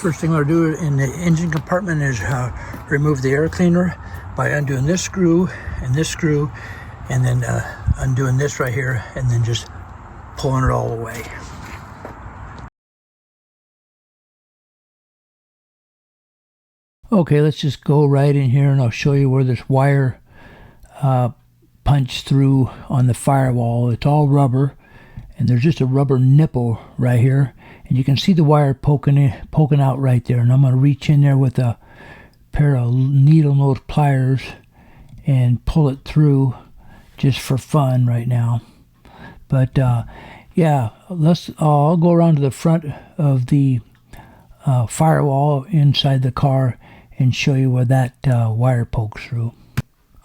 First thing I'll do in the engine compartment is remove the air cleaner by undoing this screw, and then undoing this right here, and then just pulling it all away. Okay, let's just go right in here and I'll show you where this wire punched through on the firewall. It's all rubber, and there's just a rubber nipple right here, and you can see the wire poking out right there. And I'm going to reach in there with a pair of needle nose pliers and pull it through just for fun right now. But yeah, I'll go around to the front of the firewall inside the car and show you where that wire pokes through.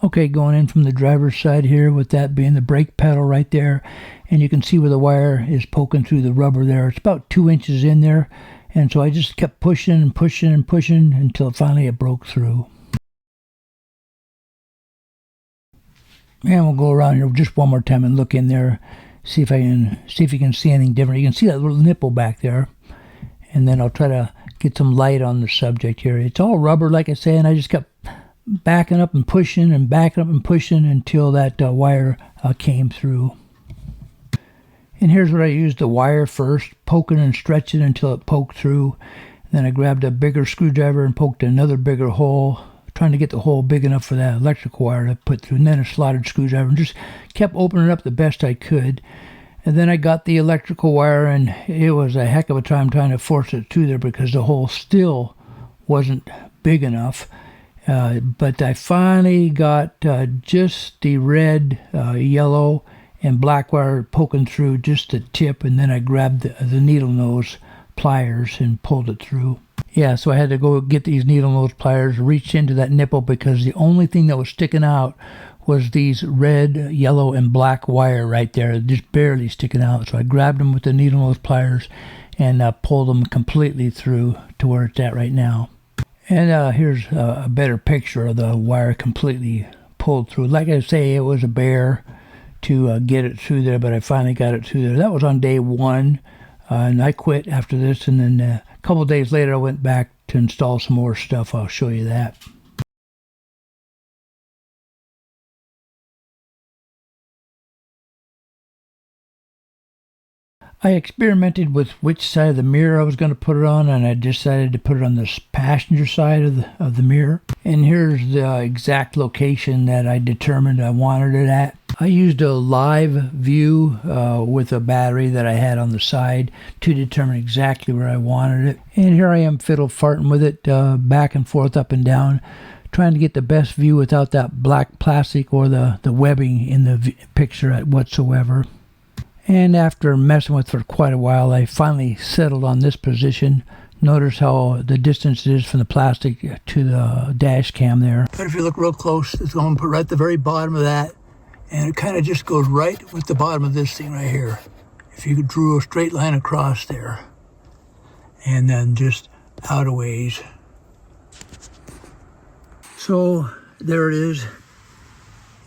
Okay, going in from the driver's side here, with that being the brake pedal right there, and you can see where the wire is poking through the rubber there. It's about 2 inches in there, and so I just kept pushing and pushing and pushing until finally it broke through. And we'll go around here just one more time and look in there, see if you can see anything different. You can see that little nipple back there, and then I'll try to get some light on the subject here. It's all rubber, like I say, and I just kept backing up and pushing and backing up and pushing until that wire came through. And here's what I used: the wire first, poking and stretching until it poked through. Then I grabbed a bigger screwdriver and poked another bigger hole, trying to get the hole big enough for that electrical wire to put through, and then a slotted screwdriver, and just kept opening up the best I could. And then I got the electrical wire, and it was a heck of a time trying to force it through there because the hole still wasn't big enough. But I finally got just the red, yellow, and black wire poking through just the tip, and then I grabbed the needle nose pliers and pulled it through. Yeah, so I had to go get these needle nose pliers, reach into that nipple, because the only thing that was sticking out was these red, yellow, and black wire right there, just barely sticking out. So I grabbed them with the needle nose pliers and pulled them completely through to where it's at right now. And here's a better picture of the wire completely pulled through. Like I say, it was a bear to get it through there, but I finally got it through there. That was on day one, and I quit after this, and then a couple of days later I went back to install some more stuff. I'll show you that. I experimented with which side of the mirror I was going to put it on, and I decided to put it on the passenger side of the mirror. And here's the exact location that I determined I wanted it at. I used a live view with a battery that I had on the side to determine exactly where I wanted it. And here I am fiddle farting with it back and forth, up and down, trying to get the best view without that black plastic or the webbing in the picture whatsoever. And after messing with it for quite a while, I finally settled on this position. Notice how the distance is from the plastic to the dash cam there. But if you look real close, it's going to put right at the very bottom of that. And it kind of just goes right with the bottom of this thing right here. If you drew a straight line across there. And then just out a ways. So there it is,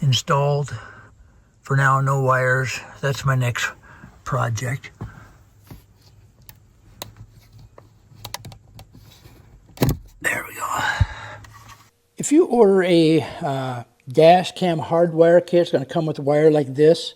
installed. For now, no wires. That's my next project. There we go. If you order a dash cam hardwire kit, it's going to come with a wire like this,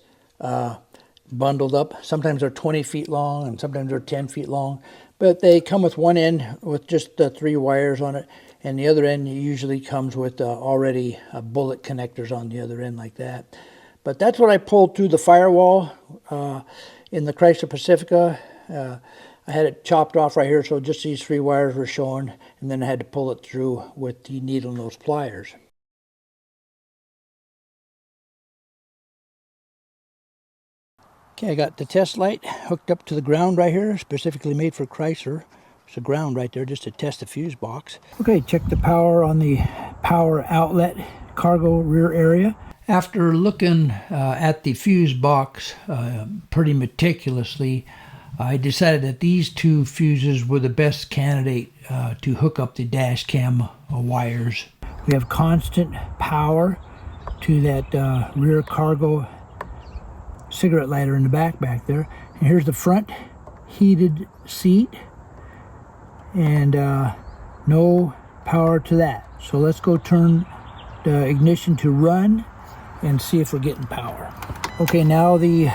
bundled up. Sometimes they're 20 feet long and sometimes they're 10 feet long. But they come with one end with just 3 wires on it, and the other end usually comes with already bullet connectors on the other end like that. But that's what I pulled through the firewall in the Chrysler Pacifica. I had it chopped off right here, so just these 3 wires were showing, and then I had to pull it through with the needle nose pliers. Okay, I got the test light hooked up to the ground right here, specifically made for Chrysler. There's a ground right there just to test the fuse box. Okay, check the power on the power outlet cargo rear area. After looking at the fuse box pretty meticulously, I decided that these 2 fuses were the best candidate to hook up the dash cam wires. We have constant power to that rear cargo cigarette lighter in the back there. And here's the front heated seat. and no power to that. So let's go turn the ignition to run and see if we're getting power. Okay, now the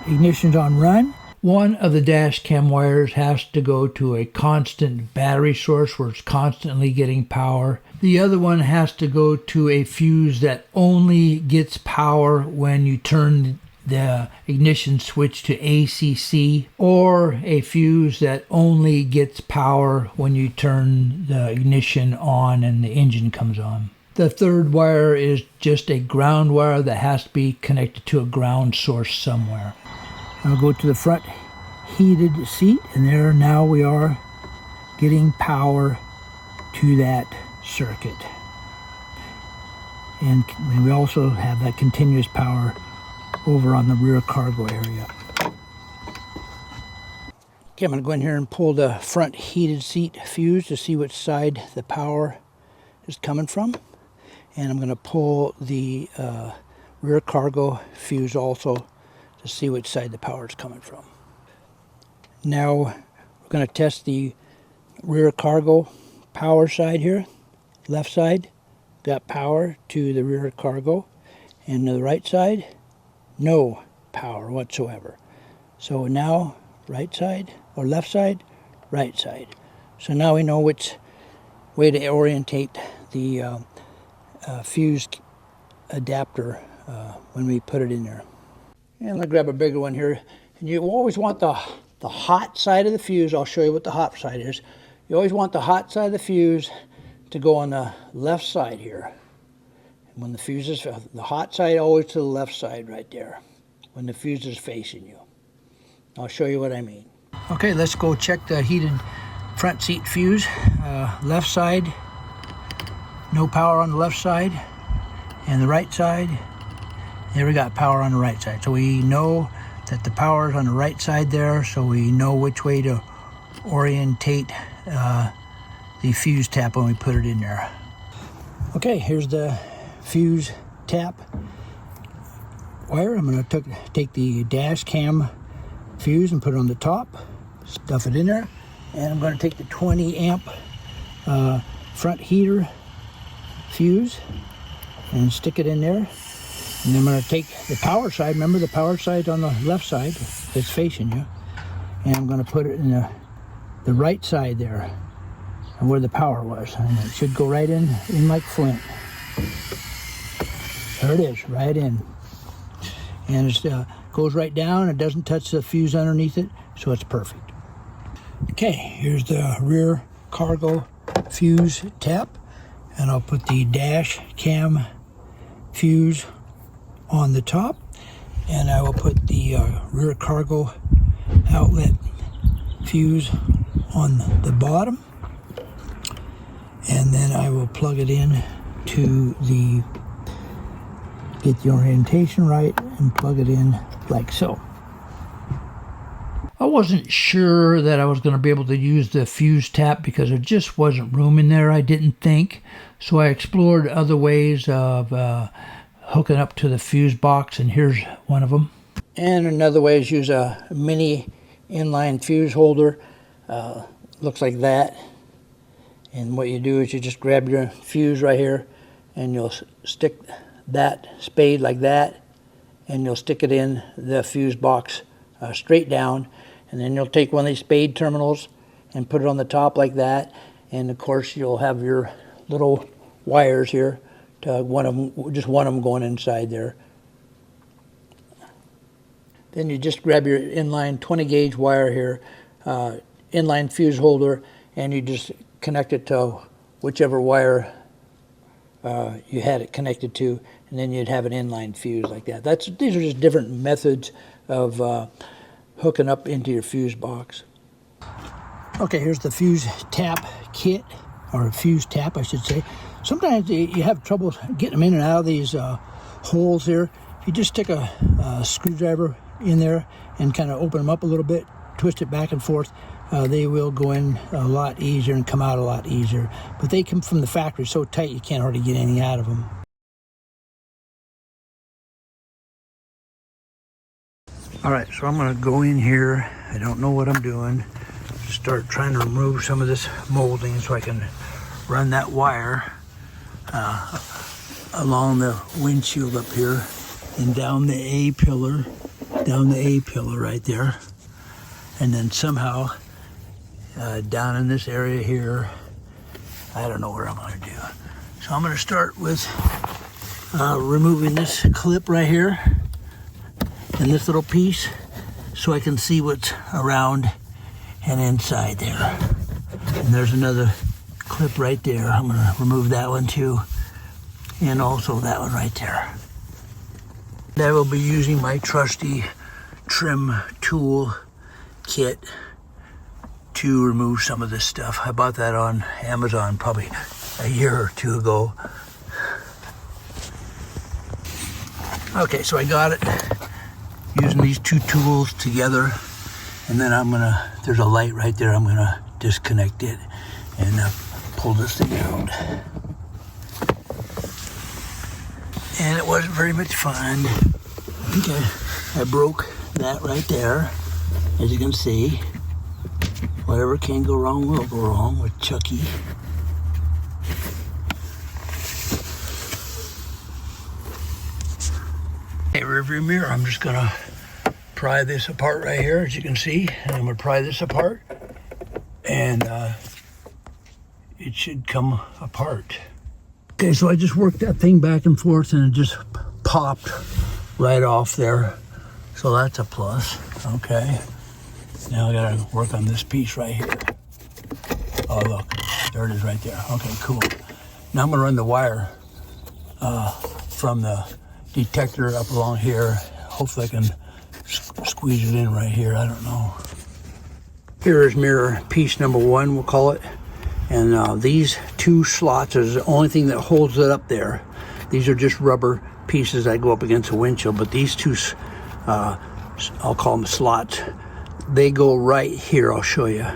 ignition's on run. One of the dash cam wires has to go to a constant battery source where it's constantly getting power. The other one has to go to a fuse that only gets power when you turn the ignition switch to ACC, or a fuse that only gets power when you turn the ignition on and the engine comes on. The third wire is just a ground wire that has to be connected to a ground source somewhere. I'll go to the front heated seat, and there now we are getting power to that circuit. And we also have that continuous power over on the rear cargo area. Okay, I'm going to go in here and pull the front heated seat fuse to see which side the power is coming from. And I'm going to pull the rear cargo fuse also to see which side the power is coming from. Now we're going to test the rear cargo power side here. Left side got power to the rear cargo, and the right side no power whatsoever. So now right side or left side, right side. So now we know which way to orientate the fuse adapter when we put it in there. And I'll grab a bigger one here. And you always want the hot side of the fuse. I'll show you what the hot side is. You always want the hot side of the fuse to go on the left side here. And when the fuse is, the hot side always to the left side right there, when the fuse is facing you. I'll show you what I mean. Okay, let's go check the heated front seat fuse. Left side, no power on the left side, and the right side, there we got power on the right side. So we know that the power is on the right side there, so we know which way to orientate the fuse tap when we put it in there. Okay, here's the fuse tap wire. I'm going to take the dash cam fuse and put it on the top, stuff it in there, and I'm going to take the 20 amp front heater fuse and stick it in there. And then I'm going to take the power side. Remember, the power side on the left side is facing you, and I'm going to put it in the right side there, and where the power was, and it should go right in like flint. There it is, right in. And it goes right down. It doesn't touch the fuse underneath it, so it's perfect. Okay, here's the rear cargo fuse tap, and I'll put the dash cam fuse on the top, and I will put the rear cargo outlet fuse on the bottom, and then I will plug it in to get the orientation right and plug it in like so. I wasn't sure that I was going to be able to use the fuse tap because there just wasn't room in there, I didn't think. So I explored other ways of hooking up to the fuse box, and here's one of them. And another way is use a mini inline fuse holder. Looks like that. And what you do is you just grab your fuse right here, and you'll stick that spade like that, and you'll stick it in the fuse box straight down, and then you'll take one of these spade terminals and put it on the top like that, and of course you'll have your little wires here, to just one of them going inside there. Then you just grab your inline 20 gauge wire here, inline fuse holder, and you just connect it to whichever wire you had it connected to, and then you'd have an inline fuse like that. These are just different methods of hooking up into your fuse box. Okay, here's the fuse tap kit, or fuse tap, I should say. Sometimes you have trouble getting them in and out of these holes here. If you just stick a screwdriver in there and kind of open them up a little bit, twist it back and forth, they will go in a lot easier and come out a lot easier. But they come from the factory so tight you can't hardly get anything out of them. All right, so I'm going to go in here. I don't know what I'm doing. to start trying to remove some of this molding so I can run that wire along the windshield up here and down the A pillar right there, and then somehow down in this area here. I don't know what I'm going to do. So I'm going to start with removing this clip right here and this little piece so I can see what's around and inside there. And there's another clip right there. I'm going to remove that one too, and also that one right there. I will be using my trusty trim tool kit to remove some of this stuff. I bought that on Amazon probably a year or two ago. Okay, so I got it using these two tools together, and then there's a light right there, I'm gonna disconnect it and pull this thing out. And it wasn't very much fun. Okay, I broke that right there, as you can see. Whatever can go wrong will go wrong with Chucky. Okay, rearview mirror, I'm just gonna pry this apart right here, as you can see. And I'm gonna pry this apart, and it should come apart. Okay, so I just worked that thing back and forth, and it just popped right off there. So that's a plus. Okay. Now I gotta work on this piece right here. Oh, look, there it is right there. Okay, cool. Now I'm gonna run the wire from the detector up along here. Hopefully I can squeeze it in right here, I don't know. Here is mirror piece number 1, we'll call it. And these two slots is the only thing that holds it up there. These are just rubber pieces that go up against the windshield, but these two, I'll call them slots, they go right here. I'll show you.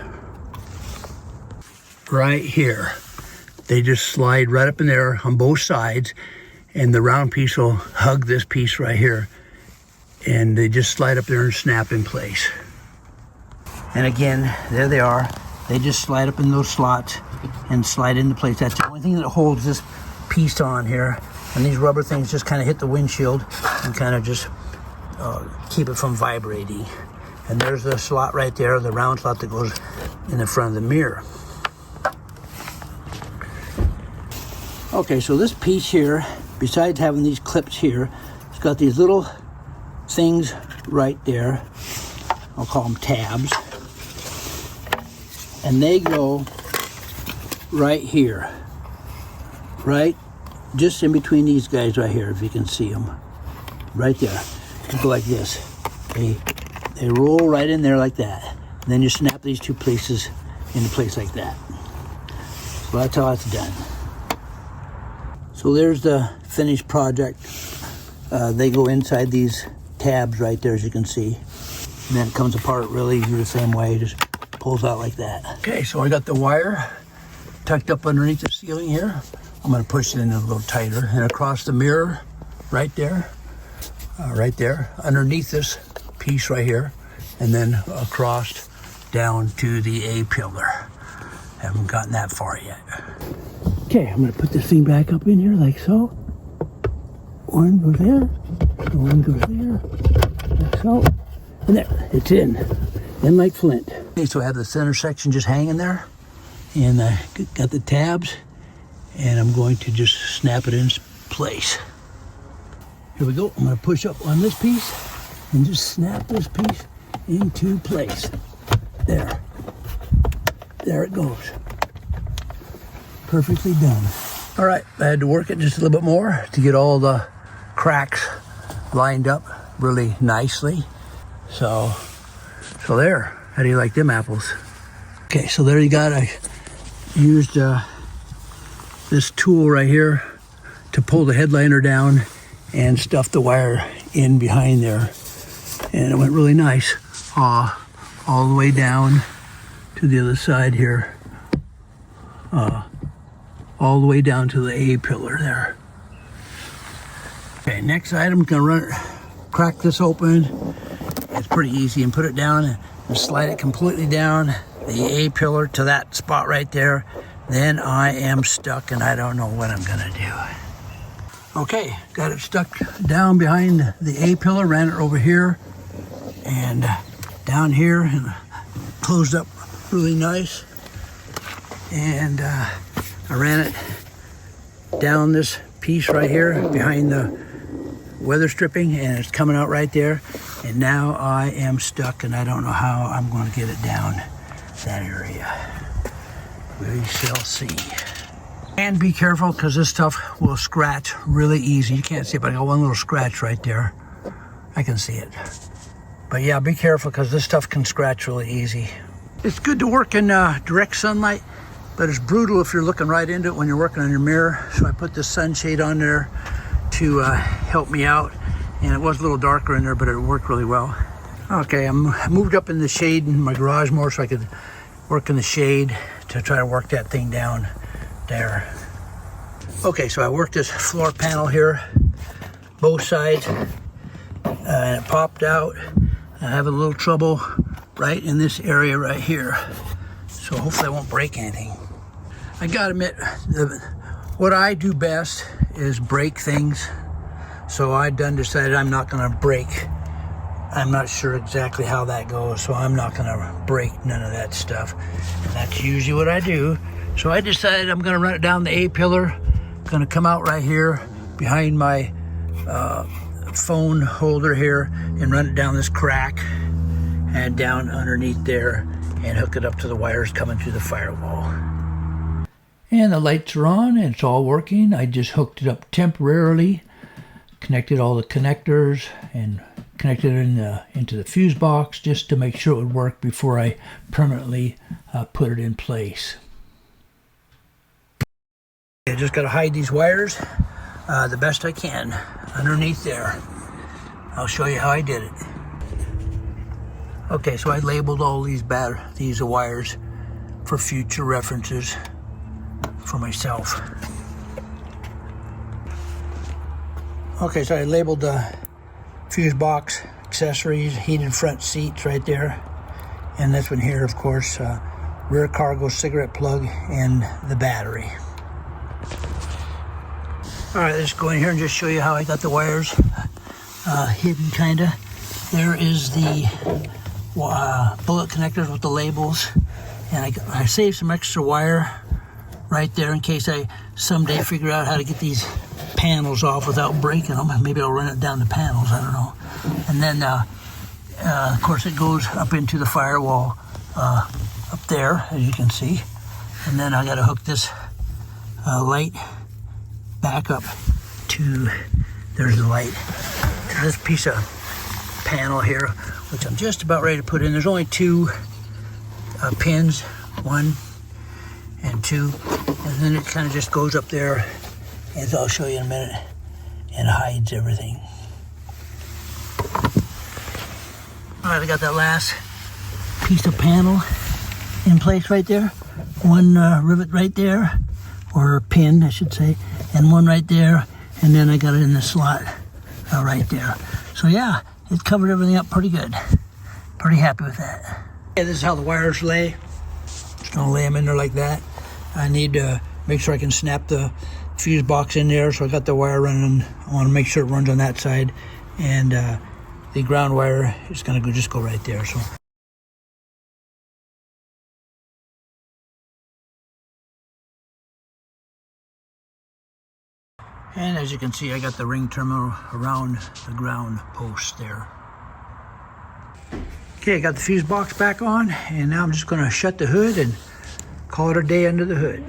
Right here. They just slide right up in there on both sides, and the round piece will hug this piece right here. And they just slide up there and snap in place. And again, there they are. They just slide up in those slots and slide into place. That's the only thing that holds this piece on here. And these rubber things just kind of hit the windshield and kind of just keep it from vibrating. And there's the slot right there, the round slot that goes in the front of the mirror. Okay, so this piece here, besides having these clips here, it's got these little things right there. I'll call them tabs. And they go right here. Right just in between these guys right here, if you can see them. Right there. They go like this. They roll right in there like that. And then you snap these two pieces into place like that. So that's how it's done. So there's the finished project. They go inside these tabs right there, as you can see. And then it comes apart really the same way, just pulls out like that. Okay, so I got the wire tucked up underneath the ceiling here. I'm gonna push it in a little tighter, and across the mirror right there, underneath this piece right here, and then across down to the A pillar. Haven't gotten that far yet. Okay, I'm gonna put this thing back up in here like so. One goes there, one goes there, like so. And there, it's in like flint. Okay, so I have the center section just hanging there, and I got the tabs, and I'm going to just snap it in place. Here we go. I'm gonna push up on this piece and just snap this piece into place. There. There it goes. Perfectly done. All right, I had to work it just a little bit more to get all the cracks lined up really nicely. So there. How do you like them apples? Okay, so there you got. I used this tool right here to pull the headliner down and stuff the wire in behind there, and it went really nice. All the way down to the other side here. All the way down to the A pillar there. Okay, next item, gonna crack this open. It's pretty easy, and put it down and slide it completely down the A-pillar to that spot right there, then I am stuck and I don't know what I'm gonna do. Okay, got it stuck down behind the A-pillar, ran it over here and down here and closed up really nice. And I ran it down this piece right here behind the weather stripping, and it's coming out right there. And now I am stuck and I don't know how I'm going to get it down that area. We shall see. And be careful because this stuff will scratch really easy. You can't see it, but I got one little scratch right there. I can see it. But yeah, be careful because this stuff can scratch really easy. It's good to work in direct sunlight, but it's brutal if you're looking right into it when you're working on your mirror. So I put this sunshade on there to help me out. And it was a little darker in there, but it worked really well. Okay, I moved up in the shade in my garage more so I could work in the shade to try to work that thing down there. Okay, so I worked this floor panel here, both sides, and it popped out. I have a little trouble right in this area right here. So hopefully I won't break anything. I gotta admit, what I do best is break things. So I decided I'm not gonna break. I'm not sure exactly how that goes, so I'm not gonna break none of that stuff. And that's usually what I do. So I decided I'm gonna run it down the A-pillar, gonna come out right here behind my phone holder here and run it down this crack and down underneath there and hook it up to the wires coming through the firewall. And the lights are on and it's all working. I just hooked it up temporarily, connected all the connectors and connected it into the fuse box just to make sure it would work before I permanently put it in place. I just got to hide these wires the best I can underneath there. I'll show you how I did it. Okay, so I labeled all these wires for future references for myself. Okay, so I labeled the fuse box, accessories, heated front seats right there. And this one here, of course, rear cargo cigarette plug and the battery. All right, let's go in here and just show you how I got the wires hidden kinda. There is the bullet connectors with the labels. And I saved some extra wire right there in case I someday figure out how to get these panels off without breaking them. Maybe I'll run it down the panels, I don't know. And then, of course, it goes up into the firewall up there, as you can see. And then I got to hook this light back up to, there's the light, to this piece of panel here, which I'm just about ready to put in. There's only two pins, 1 and 2, and then it kind of just goes up there, as I'll show you in a minute, and hides everything. All right, I got that last piece of panel in place right there. One rivet right there, or pin, I should say, and one right there, and then I got it in the slot right there. So yeah, it covered everything up pretty good. Pretty happy with that. Okay, this is how the wires lay. Just gonna lay them in there like that. I need to make sure I can snap the fuse box in there, so I got the wire running. I want to make sure it runs on that side, and the ground wire is going to just go right there. So. And as you can see, I got the ring terminal around the ground post there. Okay, I got the fuse box back on, and now I'm just going to shut the hood and call it a day under the hood.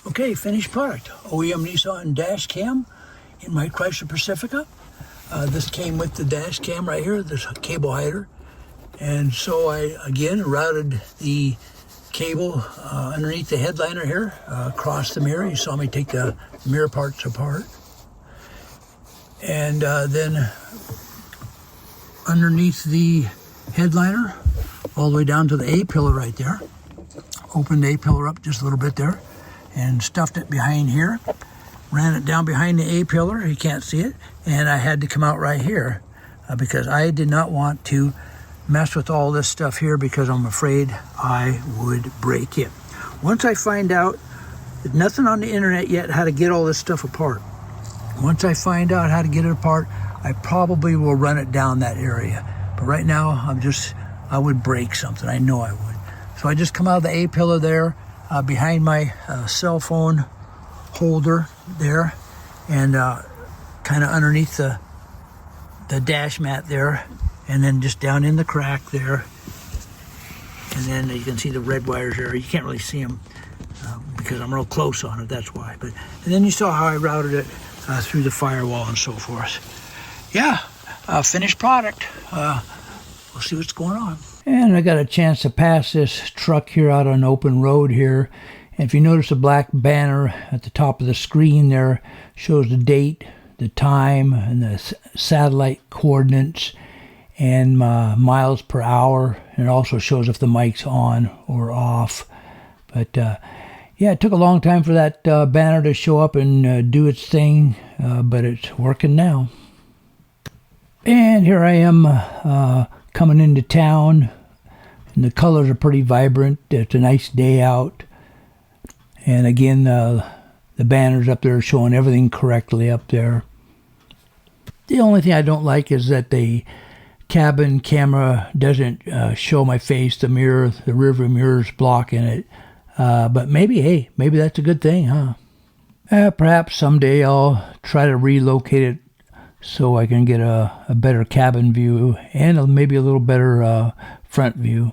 Okay, finished product. OEM Nissan Dashcam in my Chrysler Pacifica. This came with the dash cam right here, this cable hider. And so I, again, routed the cable underneath the headliner here, across the mirror. You saw me take the mirror parts apart. And then underneath the headliner, all the way down to the A-pillar right there. Opened the A-pillar up just a little bit there and stuffed it behind here. Ran it down behind the A-pillar, you can't see it, and I had to come out right here because I did not want to mess with all this stuff here because I'm afraid I would break it. Once I find out, there's nothing on the internet yet how to get all this stuff apart. Once I find out how to get it apart, I probably will run it down that area. But right now, I would break something. I know I would. So I just come out of the A-pillar there, behind my cell phone holder there, and kind of underneath the dash mat there, and then just down in the crack there. And then you can see the red wires there. You can't really see them because I'm real close on it, that's why. And then you saw how I routed it through the firewall and so forth. Yeah, finished product. We'll see what's going on. And I got a chance to pass this truck here out on open road here. And if you notice the black banner at the top of the screen there, shows the date, the time, and the satellite coordinates, and miles per hour. And it also shows if the mic's on or off. But yeah, it took a long time for that banner to show up and do its thing, but it's working now. And here I am coming into town, and the colors are pretty vibrant. It's a nice day out. And again, the banner's up there showing everything correctly up there. The only thing I don't like is that the cabin camera doesn't show my face. The mirror, the rearview mirror's blocking it. But maybe that's a good thing, huh? Perhaps someday I'll try to relocate it so I can get a better cabin view and maybe a little better front view.